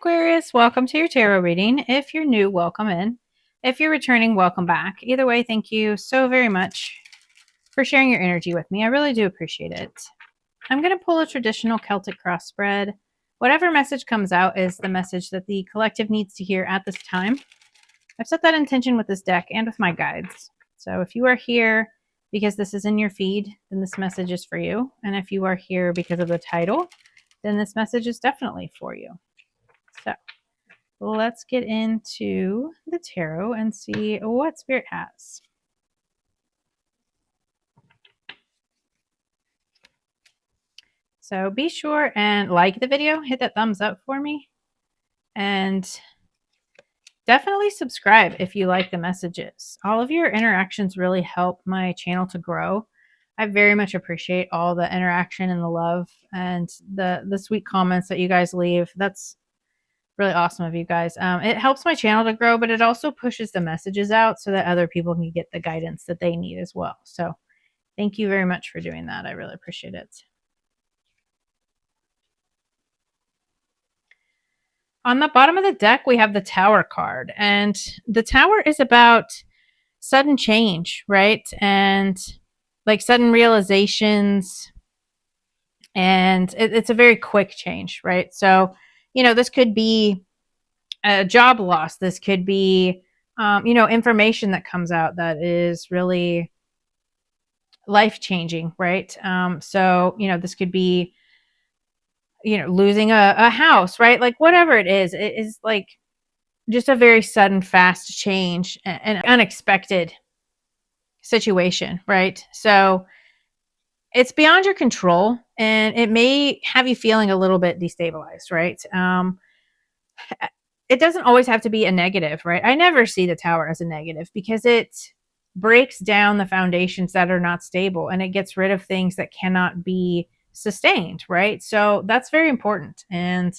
Aquarius, welcome to your tarot reading. If you're new, welcome in. If you're returning, welcome back. Either way, thank you so very much for sharing your energy with me. I really do appreciate it. I'm going to pull a traditional Celtic cross spread. Whatever message comes out is the message that the collective needs to hear at this time. I've set that intention with this deck and with my guides. So if you are here because this is in your feed, then this message is for you. And if you are here because of the title, then this message is definitely for you. So let's get into the tarot and see what Spirit has. So be sure and like the video, hit that thumbs up for me, and definitely subscribe if you like the messages. All of your interactions really help my channel to grow. I very much appreciate all the interaction and the love and the sweet comments that you guys leave. That's really awesome of you guys. It helps my channel to grow, but it also pushes the messages out so that other people can get the guidance that they need as well. So thank you very much for doing that. I really appreciate it. On the bottom of the deck, we have the Tower card, and the Tower is about sudden change, right? And like sudden realizations, and it's a very quick change, right? So, this could be a job loss. This could be, information that comes out that is really life changing, right? So, this could be, losing a house, right? Like whatever it is like just a very sudden, fast change and unexpected situation, right? So it's beyond your control and it may have you feeling a little bit destabilized, right? It doesn't always have to be a negative, right? I never see the Tower as a negative because it breaks down the foundations that are not stable and it gets rid of things that cannot be sustained, right? So that's very important. And,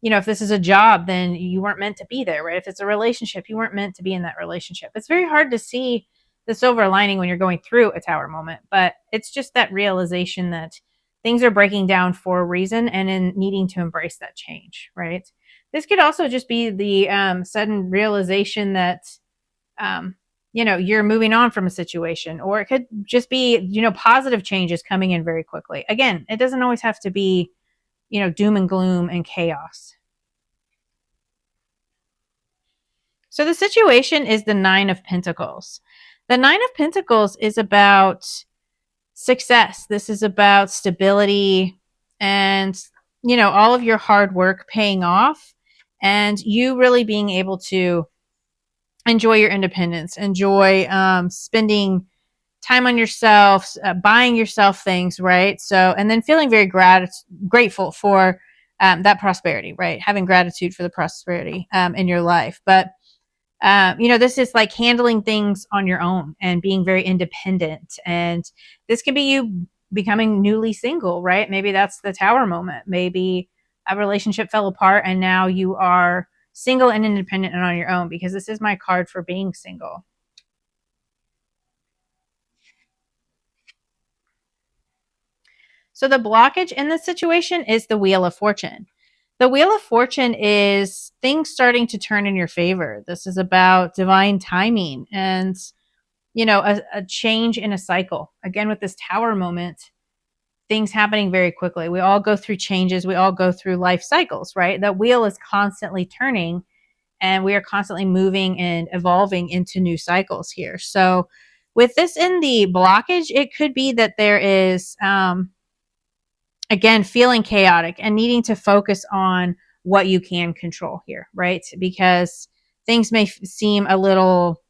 if this is a job, then you weren't meant to be there, right? If it's a relationship, you weren't meant to be in that relationship. It's very hard to see the silver lining when you're going through a Tower moment, but it's just that realization that things are breaking down for a reason and in needing to embrace that change, right? This could also just be the sudden realization that, you're moving on from a situation, or it could just be, positive changes coming in very quickly. Again, it doesn't always have to be, doom and gloom and chaos. So the situation is the Nine of Pentacles. The Nine of Pentacles is about success. This is about stability and, all of your hard work paying off and you really being able to enjoy your independence, enjoy spending time on yourself, buying yourself things, right? So, and then feeling very grateful for that prosperity, right? Having gratitude for the prosperity in your life. But, this is like handling things on your own and being very independent. And this could be you becoming newly single, right? Maybe that's the Tower moment. Maybe a relationship fell apart and now you are single and independent and on your own, because this is my card for being single. So the blockage in this situation is the Wheel of Fortune. The Wheel of Fortune is things starting to turn in your favor. This is about divine timing and, a change in a cycle. Again, with this Tower moment, things happening very quickly. We all go through changes. We all go through life cycles, right? That wheel is constantly turning and we are constantly moving and evolving into new cycles here. So with this in the blockage, it could be that there is, again, feeling chaotic and needing to focus on what you can control here, right? Because things may seem a little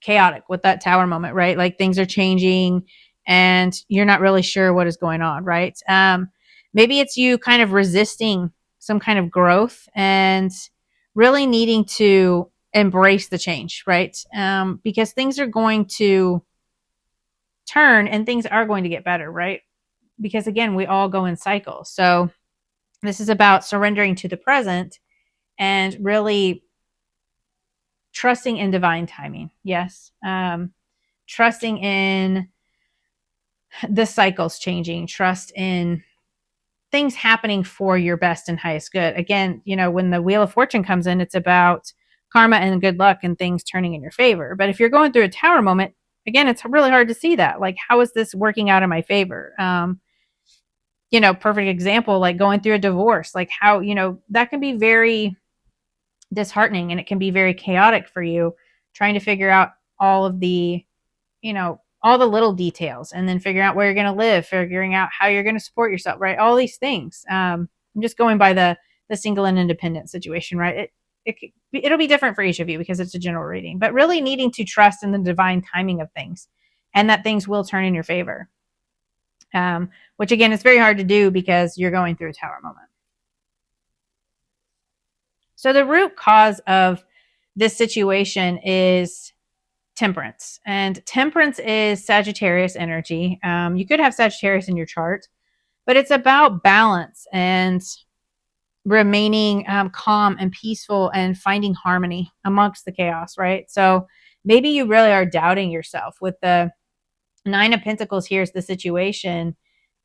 chaotic with that Tower moment, right? Like things are changing and you're not really sure what is going on, right? Maybe it's you kind of resisting some kind of growth and really needing to embrace the change, right? Because things are going to turn and things are going to get better, right? Because again, we all go in cycles. So this is about surrendering to the present and really trusting in divine timing. Yes. Trusting in the cycles changing, trust in things happening for your best and highest good. Again, when the Wheel of Fortune comes in, it's about karma and good luck and things turning in your favor. But if you're going through a Tower moment, again, it's really hard to see that. Like, how is this working out in my favor? Perfect example, like going through a divorce, like how, that can be very disheartening, and it can be very chaotic for you trying to figure out all of the, all the little details, and then figuring out where you're going to live, figuring out how you're going to support yourself, right? All these things. I'm just going by the single and independent situation, right? It'll be different for each of you because it's a general reading, but really needing to trust in the divine timing of things, and that things will turn in your favor. Which again, it's very hard to do because you're going through a Tower moment. So the root cause of this situation is Temperance. And Temperance is Sagittarius energy. You could have Sagittarius in your chart, but it's about balance and remaining calm and peaceful and finding harmony amongst the chaos, right? So maybe you really are doubting yourself. With the Nine of Pentacles, here's the situation.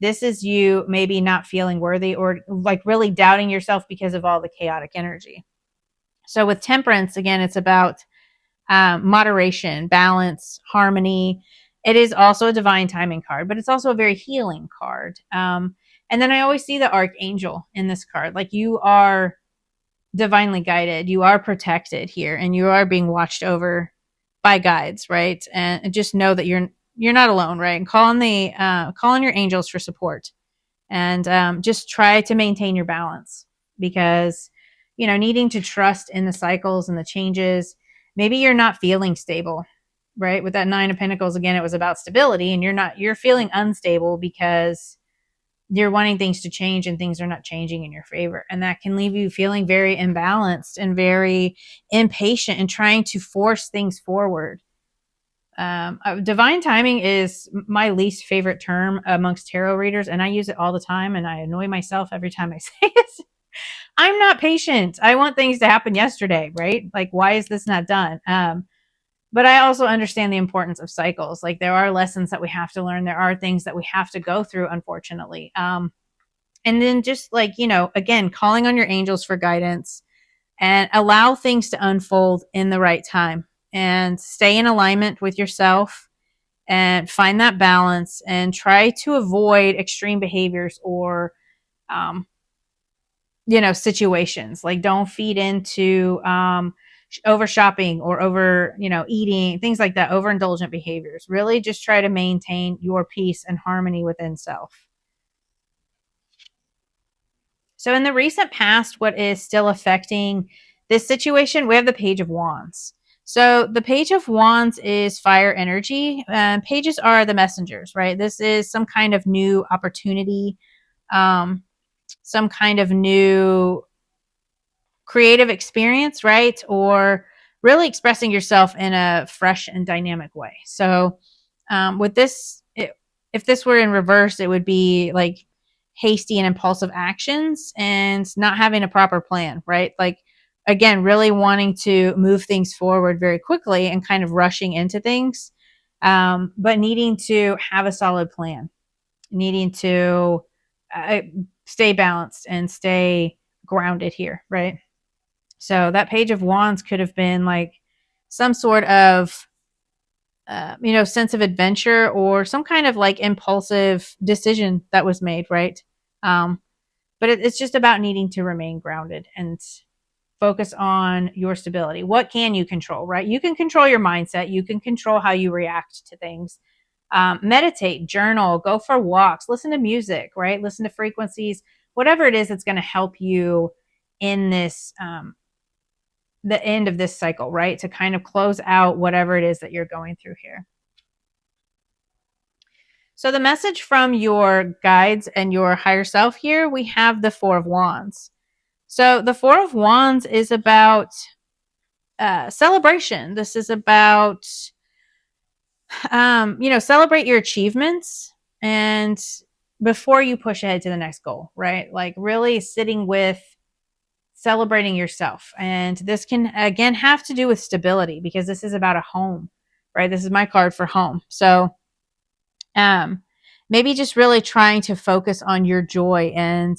This is you maybe not feeling worthy, or like really doubting yourself because of all the chaotic energy. So with Temperance, again, it's about moderation, balance, harmony. It is also a divine timing card, but it's also a very healing card. And then I always see the Archangel in this card. Like, you are divinely guided, you are protected here, and you are being watched over by guides, right? And just know that you're not alone, right? And call on your angels for support, and just try to maintain your balance, because needing to trust in the cycles and the changes. Maybe you're not feeling stable, right? With that Nine of Pentacles, again, it was about stability, and you're feeling unstable because you're wanting things to change and things are not changing in your favor. And that can leave you feeling very imbalanced and very impatient and trying to force things forward. Divine timing is my least favorite term amongst tarot readers, and I use it all the time, and I annoy myself every time I say it. I'm not patient. I want things to happen yesterday, right? Like, why is this not done? But I also understand the importance of cycles. Like, there are lessons that we have to learn. There are things that we have to go through, unfortunately. And then just like, again, calling on your angels for guidance, and allow things to unfold in the right time, and stay in alignment with yourself and find that balance, and try to avoid extreme behaviors or, situations. Like, don't feed into, over shopping or over, eating, things like that, overindulgent behaviors. Really just try to maintain your peace and harmony within self. So in the recent past, what is still affecting this situation, we have the Page of Wands. So the Page of Wands is fire energy. Pages are the messengers, right? This is some kind of new opportunity, some kind of new creative experience, right? Or really expressing yourself in a fresh and dynamic way. So with this, if this were in reverse, it would be like hasty and impulsive actions and not having a proper plan, right? Like, again, really wanting to move things forward very quickly and kind of rushing into things, but needing to have a solid plan, needing to stay balanced and stay grounded here, right? So that Page of Wands could have been like some sort of, sense of adventure, or some kind of like impulsive decision that was made, right? But it's just about needing to remain grounded and focus on your stability. What can you control, right? You can control your mindset. You can control how you react to things. Meditate, journal, go for walks, listen to music, right? Listen to frequencies, whatever it is that's going to help you in this, the end of this cycle, right? To kind of close out whatever it is that you're going through here. So the message from your guides and your higher self here, we have the Four of Wands. So the Four of Wands is about celebration. This is about, celebrate your achievements, and before you push ahead to the next goal, right? Like, really sitting with celebrating yourself. And this can, again, have to do with stability, because this is about a home, right? This is my card for home. So, maybe just really trying to focus on your joy and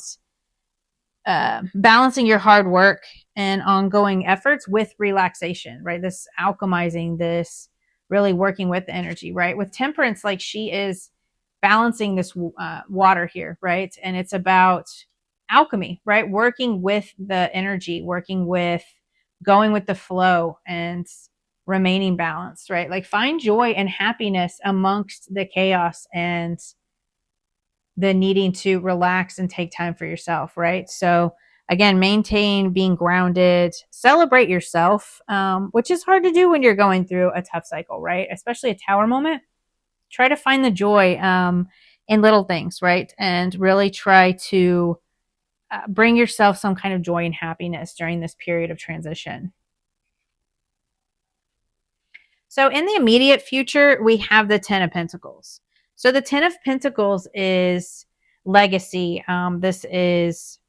balancing your hard work and ongoing efforts with relaxation, right? This alchemizing, this really working with the energy, right? With temperance, like she is balancing this water here, right? And it's about alchemy, right? Working with the energy, working with going with the flow and remaining balanced, right? Like find joy and happiness amongst the chaos and the needing to relax and take time for yourself, right? So again, maintain being grounded, celebrate yourself, which is hard to do when you're going through a tough cycle, right? Especially a tower moment. Try to find the joy in little things, right? And really try to bring yourself some kind of joy and happiness during this period of transition. So in the immediate future, we have the Ten of Pentacles. So the Ten of Pentacles is legacy. This is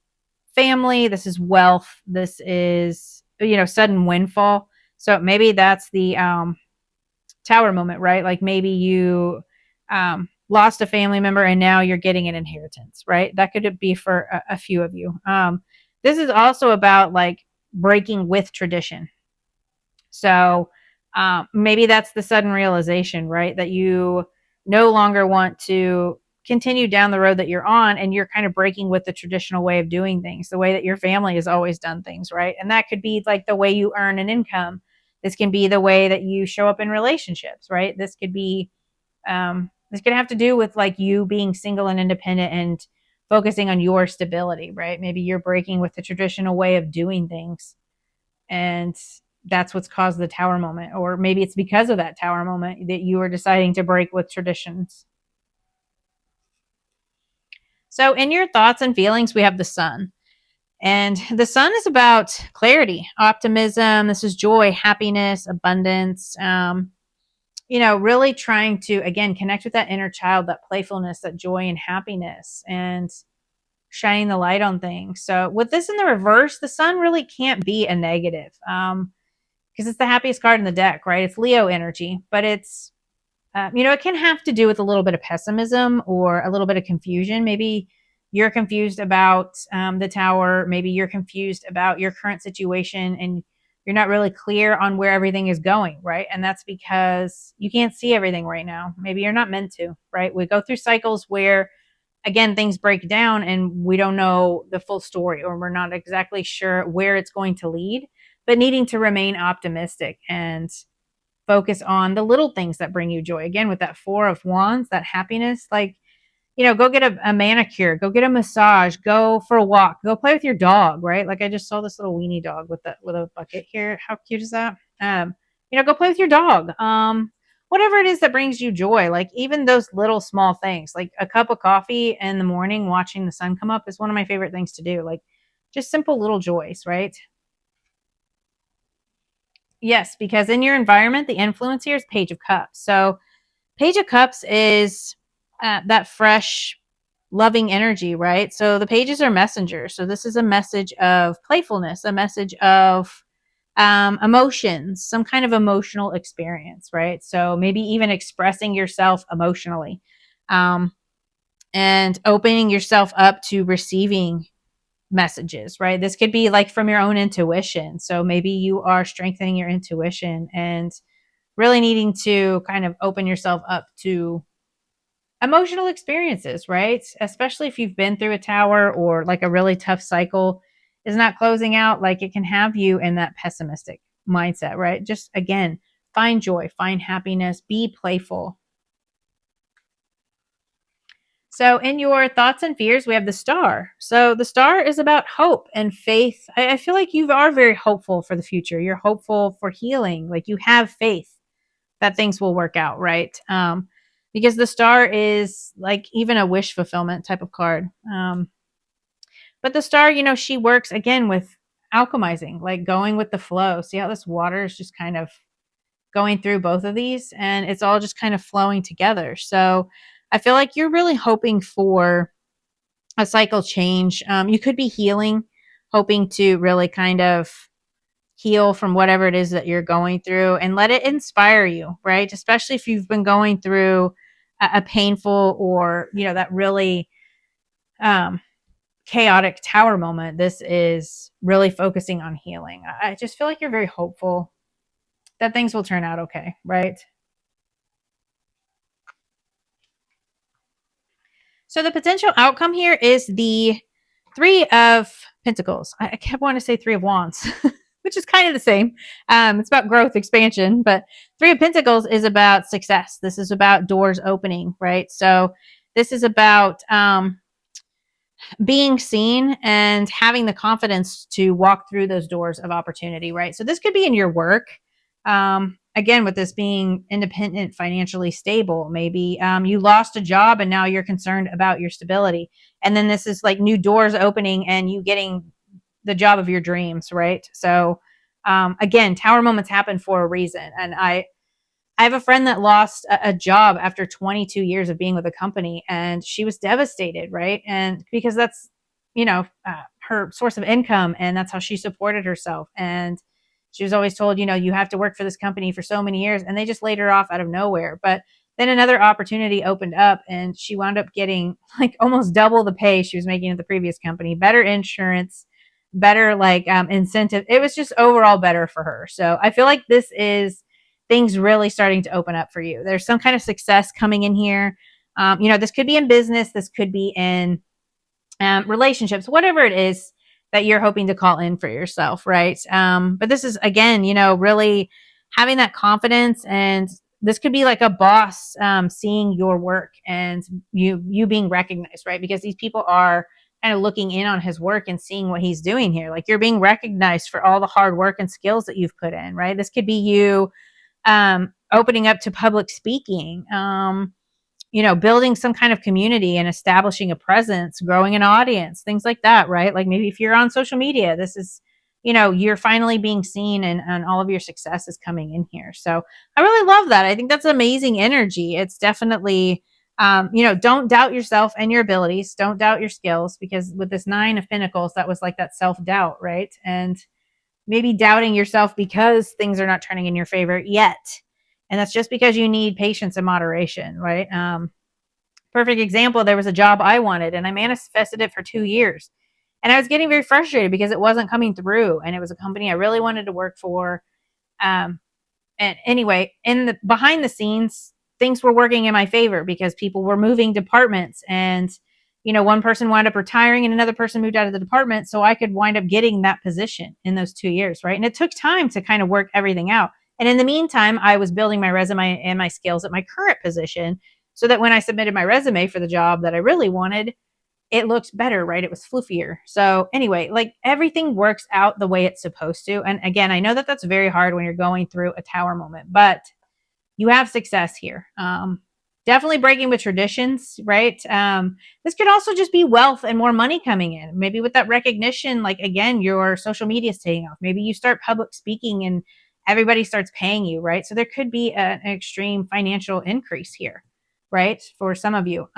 family. This is wealth. This is, sudden windfall. So maybe that's the tower moment, right? Like maybe you lost a family member and now you're getting an inheritance, right? That could be for a few of you. This is also about like breaking with tradition. So maybe that's the sudden realization, right? That you no longer want to continue down the road that you're on and you're kind of breaking with the traditional way of doing things, the way that your family has always done things, right? And that could be like the way you earn an income. This can be the way that you show up in relationships, right? This could be, this could have to do with like you being single and independent and focusing on your stability, right? Maybe you're breaking with the traditional way of doing things. And that's what's caused the tower moment. Or maybe it's because of that tower moment that you are deciding to break with traditions. So in your thoughts and feelings, we have the sun. And the sun is about clarity, optimism. This is joy, happiness, abundance. Really trying to, again, connect with that inner child, that playfulness, that joy and happiness, and shining the light on things. So with this in the reverse, the sun really can't be a negative. Because it's the happiest card in the deck, right? It's Leo energy, but it's, it can have to do with a little bit of pessimism or a little bit of confusion. Maybe you're confused about the tower. Maybe you're confused about your current situation and you're not really clear on where everything is going, right? And that's because you can't see everything right now. Maybe you're not meant to, right? We go through cycles where, again, things break down and we don't know the full story or we're not exactly sure where it's going to lead, but needing to remain optimistic and focus on the little things that bring you joy. Again, with that Four of Wands, that happiness, like, go get a manicure, go get a massage, go for a walk, go play with your dog, right? Like I just saw this little weenie dog with a bucket here. How cute is that? Go play with your dog. Whatever it is that brings you joy, like even those little small things, like a cup of coffee in the morning, watching the sun come up is one of my favorite things to do. Like just simple little joys, right? Yes, because in your environment, the influence here is Page of Cups. So Page of Cups is that fresh, loving energy, right? So the pages are messengers. So this is a message of playfulness, a message of emotions, some kind of emotional experience, right? So maybe even expressing yourself emotionally um, and opening yourself up to receiving messages, right? This could be like from your own intuition. So maybe you are strengthening your intuition and really needing to kind of open yourself up to emotional experiences, right? Especially if you've been through a tower or like a really tough cycle is not closing out, like it can have you in that pessimistic mindset, right? Just again, find joy, find happiness, be playful. So, in your thoughts and fears, we have the star. So, the star is about hope and faith. I feel like you are very hopeful for the future. You're hopeful for healing. Like you have faith that things will work out, right? Because the star is like even a wish fulfillment type of card. But the star, she works again with alchemizing, like going with the flow. See how this water is just kind of going through both of these and it's all just kind of flowing together. So I feel like you're really hoping for a cycle change. You could be healing, hoping to really kind of heal from whatever it is that you're going through and let it inspire you, right? Especially if you've been going through a painful or, that really um, chaotic tower moment. This is really focusing on healing. I just feel like you're very hopeful that things will turn out okay, right? So the potential outcome here is the Three of Pentacles. I kept wanting to say Three of Wands, which is kind of the same. It's about growth, expansion, but Three of Pentacles is about success. This is about doors opening, right? So this is about being seen and having the confidence to walk through those doors of opportunity, right? So this could be in your work. Again, with this being independent, financially stable, maybe you lost a job and now you're concerned about your stability. And then this is like new doors opening and you getting the job of your dreams, right? So again, tower moments happen for a reason. And I have a friend that lost a job after 22 years of being with a company, and she was devastated, right? And because that's, her source of income, and that's how she supported herself. And she was always told, you have to work for this company for so many years, and they just laid her off out of nowhere. But then another opportunity opened up, and she wound up getting like almost double the pay she was making at the previous company, better insurance, better like incentive. It was just overall better for her. So I feel like this is things really starting to open up for you. There's some kind of success coming in here. This could be in business, this could be in relationships, whatever it is that you're hoping to call in for yourself, right? But this is again, really having that confidence, and this could be like a boss seeing your work and you being recognized, right? Because these people are kind of looking in on his work and seeing what he's doing here. Like you're being recognized for all the hard work and skills that you've put in, right? This could be you opening up to public speaking, building some kind of community and establishing a presence, growing an audience, things like that, right? Like maybe if you're on social media, this is, you're finally being seen, and all of your success is coming in here. So I really love that. I think that's amazing energy. It's definitely, don't doubt yourself and your abilities. Don't doubt your skills, because with this Nine of Pentacles, that was like that self-doubt, right? And maybe doubting yourself because things are not turning in your favor yet. And that's just because you need patience and moderation, right? Perfect example, there was a job I wanted and I manifested it for 2 years. And I was getting very frustrated because it wasn't coming through. And it was a company I really wanted to work for. Um, and anyway, in the behind the scenes, things were working in my favor because people were moving departments, and one person wound up retiring and another person moved out of the department, so I could wind up getting that position in those 2 years, right? And it took time to kind of work everything out. And in the meantime, I was building my resume and my skills at my current position, so that when I submitted my resume for the job that I really wanted, it looked better, right? It was floofier. So anyway, like everything works out the way it's supposed to. And again, I know that that's very hard when you're going through a tower moment, but you have success here. Definitely breaking with traditions, right? This could also just be wealth and more money coming in. Maybe with that recognition, like again, your social media is taking off. Maybe you start public speaking and everybody starts paying you, right? So there could be an extreme financial increase here, right? For some of you.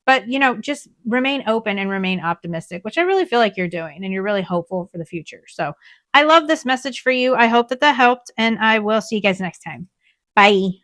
But just remain open and remain optimistic, which I really feel like you're doing, and you're really hopeful for the future. So I love this message for you. I hope that helped, and I will see you guys next time. Bye.